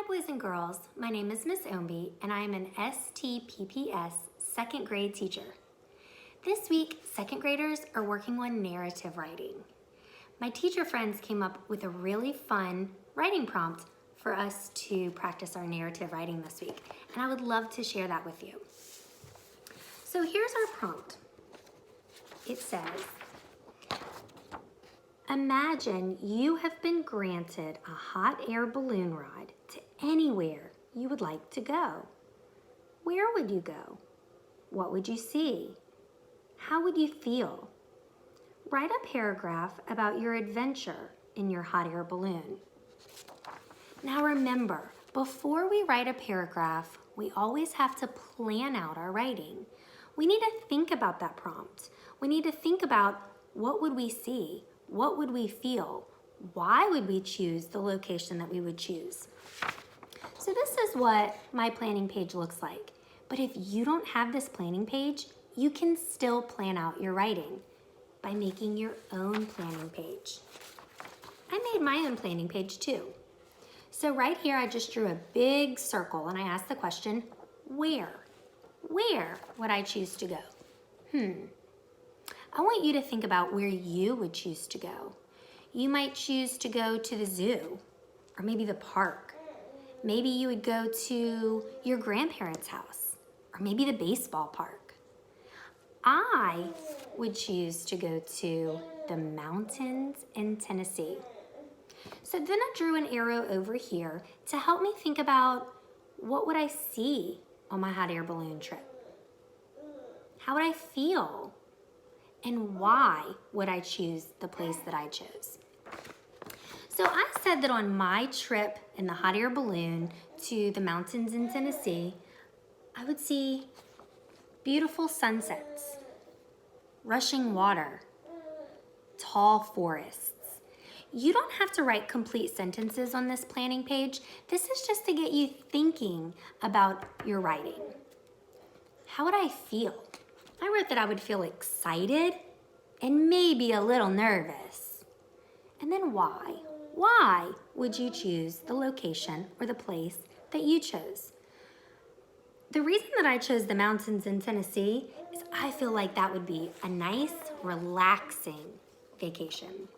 Hi boys and girls, my name is Miss Omby and I am an STPPS second grade teacher. This week, second graders are working on narrative writing. My teacher friends came up with a really fun writing prompt for us to practice our narrative writing this week, and I would love to share that with you. So here's our prompt. It says, imagine you have been granted a hot air balloon ride to anywhere you would like to go. Where would you go? What would you see? How would you feel? Write a paragraph about your adventure in your hot air balloon. Now remember, before we write a paragraph, we always have to plan out our writing. We need to think about that prompt. We need to think about what would we see? What would we feel? Why would we choose the location that we would choose? So this is what my planning page looks like. But if you don't have this planning page, you can still plan out your writing by making your own planning page. I made my own planning page too. So right here, I just drew a big circle and I asked the question, where? Where would I choose to go? I want you to think about where you would choose to go. You might choose to go to the zoo or maybe the park. Maybe you would go to your grandparents' house or maybe the baseball park. I would choose to go to the mountains in Tennessee. So then I drew an arrow over here to help me think about what would I see on my hot air balloon trip? How would I feel? And why would I choose the place that I chose? So I said that on my trip in the hot air balloon to the mountains in Tennessee, I would see beautiful sunsets, rushing water, tall forests. You don't have to write complete sentences on this planning page. This is just to get you thinking about your writing. How would I feel? I wrote that I would feel excited and maybe a little nervous. And then why? Why would you choose the location or the place that you chose? The reason that I chose the mountains in Tennessee is I feel like that would be a nice, relaxing vacation.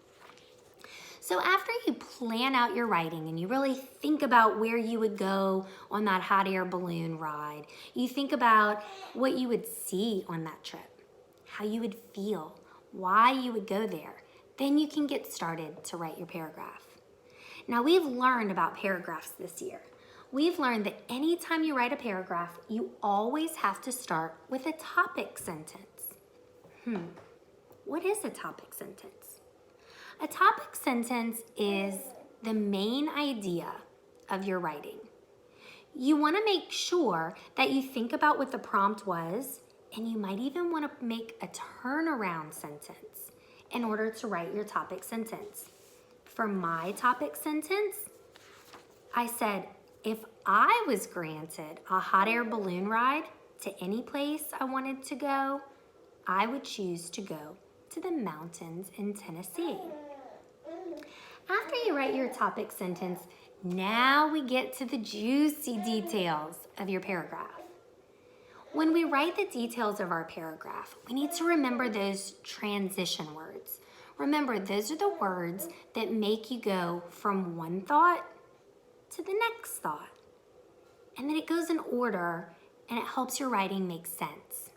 So after you plan out your writing and you really think about where you would go on that hot air balloon ride, you think about what you would see on that trip, how you would feel, why you would go there, then you can get started to write your paragraph. Now we've learned about paragraphs this year. We've learned that anytime you write a paragraph, you always have to start with a topic sentence. What is a topic sentence? A topic sentence is the main idea of your writing. You want to make sure that you think about what the prompt was, and you might even want to make a turnaround sentence in order to write your topic sentence. For my topic sentence, I said, if I was granted a hot air balloon ride to any place I wanted to go, I would choose to go to the mountains in Tennessee. After you write your topic sentence, now we get to the juicy details of your paragraph. When we write the details of our paragraph, we need to remember those transition words. Remember, those are the words that make you go from one thought to the next thought. And then it goes in order and it helps your writing make sense.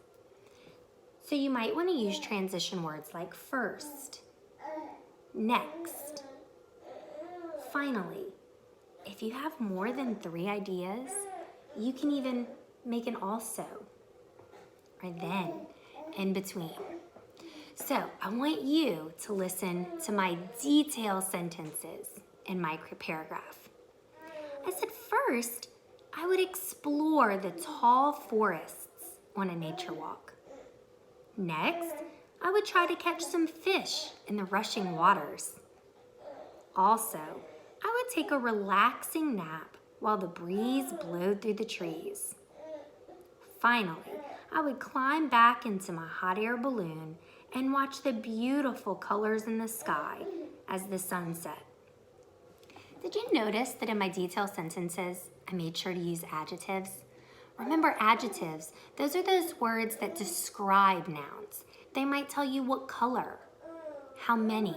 So you might want to use transition words like first, next, finally. If you have more than 3 ideas, you can even make an also, or then, in between. So I want you to listen to my detail sentences in my paragraph. I said first, I would explore the tall forests on a nature walk. Next, I would try to catch some fish in the rushing waters. Also, I would take a relaxing nap while the breeze blowed through the trees. Finally, I would climb back into my hot air balloon and watch the beautiful colors in the sky as the sun set. Did you notice that in my detail sentences, I made sure to use adjectives? Remember adjectives, those are those words that describe nouns. They might tell you what color, how many,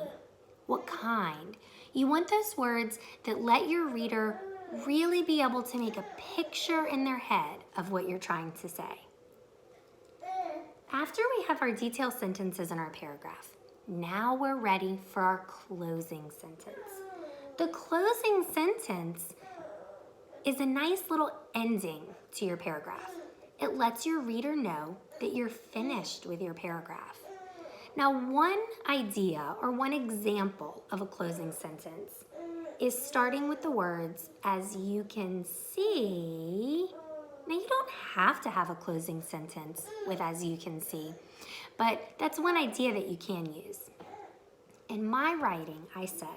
what kind. You want those words that let your reader really be able to make a picture in their head of what you're trying to say. After we have our detail sentences in our paragraph, now we're ready for our closing sentence. The closing sentence is a nice little ending to your paragraph. It lets your reader know that you're finished with your paragraph. Now, one idea or one example of a closing sentence is starting with the words, as you can see. Now, you don't have to have a closing sentence with as you can see, but that's one idea that you can use. In my writing, I said,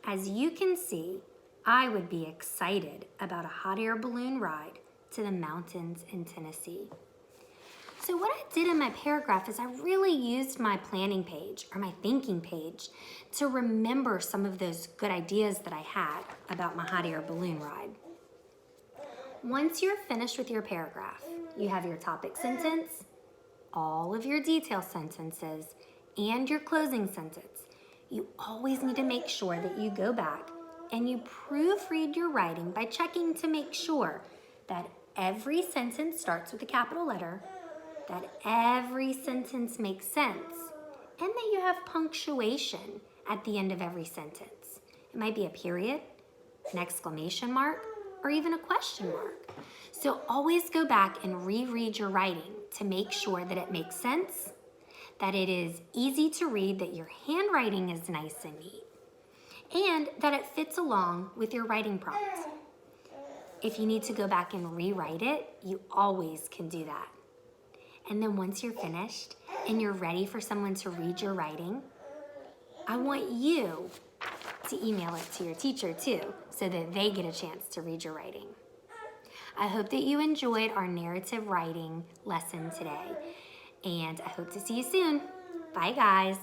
as you can see, I would be excited about a hot air balloon ride to the mountains in Tennessee. So what I did in my paragraph is I really used my planning page or my thinking page to remember some of those good ideas that I had about my hot air balloon ride. Once you're finished with your paragraph, you have your topic sentence, all of your detail sentences, and your closing sentence. You always need to make sure that you go back and you proofread your writing by checking to make sure that every sentence starts with a capital letter, that every sentence makes sense, and that you have punctuation at the end of every sentence. It might be a period, an exclamation mark, or even a question mark. So always go back and reread your writing to make sure that it makes sense, that it is easy to read, that your handwriting is nice and neat, and that it fits along with your writing prompt. If you need to go back and rewrite it, you always can do that. And then once you're finished and you're ready for someone to read your writing, I want you to email it to your teacher too, so that they get a chance to read your writing. I hope that you enjoyed our narrative writing lesson today, and I hope to see you soon. Bye, guys.